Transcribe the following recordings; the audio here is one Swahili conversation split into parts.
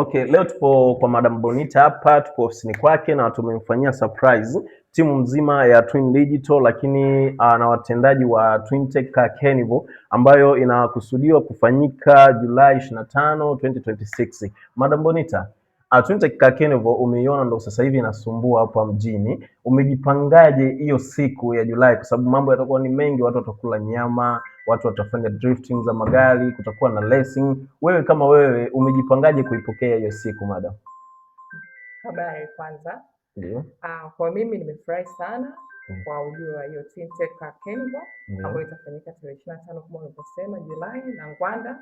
Okay, leo tupo kwa Madam Bonita hapa, tupo ofisini kwake na tumemfanyia surprise timu mzima ya Twin Digital, lakini na watendaji wa Twintech Car Carnival ambayo inakusudiwa kufanyika Julai 25, 2026. Madam Bonita, Twintech Car Carnival umeiona ndo sasa hivi inasumbua hapa mjini. Umejipangaje hiyo siku ya Julai, kwa sababu mambo yatakuwa ni mengi, watu watakula nyama, watu watafanya drifting za magari, kutakuwa na racing. Wewe kama wewe umejipangaje kuipokea hiyo siku madam? Habari kwanza. Ndio. Kwa mimi nimefurahi sana kwa ujio wa hiyo Twintech Car Carnival ambayo itafanyika tarehe 25 kama ulivyosema Julai na Ngwanda.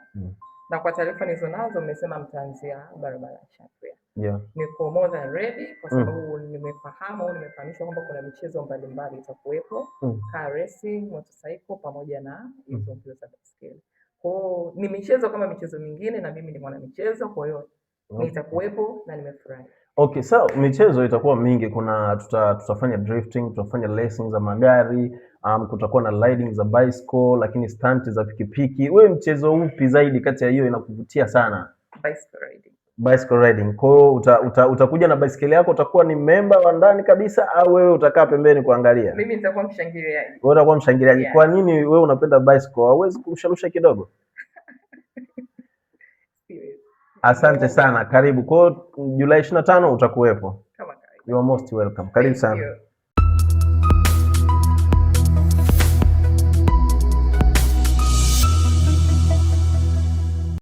Na kwa taarifa nilizonazo umesema mtaanzia barabara ya Shafia. Yeah. Niko more than ready kwa sababu nimefahamishwa kwamba kuna michezo mbalimbali itakuwepo, car racing, motorcycle pamoja na hizo mbio za baiskeli. Kwa hiyo ni michezo kama michezo mingine na mimi ni mwana michezo, kwa hiyo nitakuwepo na nimefurahi. Okay, so michezo itakuwa mingi. Tutafanya drifting, tutafanya racing za magari, kutakuwa na riding za bicycle, lakini stunt za pikipiki. Wewe mchezo upi zaidi kati ya hiyo inakuvutia sana? Bicycle riding. Bicycle riding. Kwa hiyo utakuja na baiskeli yako, utakuwa ni member wa ndani kabisa au wewe utakaa pembeni kuangalia? Mimi nitakuwa mshangiliaji. Wewe utakuwa mshangiliaji. Yeah. Kwa nini wewe unapenda bicycle? Hauwezi kurusha kidogo? Asante sana. Karibu. Kwa Julai 25 utakuwepo. You are most welcome. Karibu sana.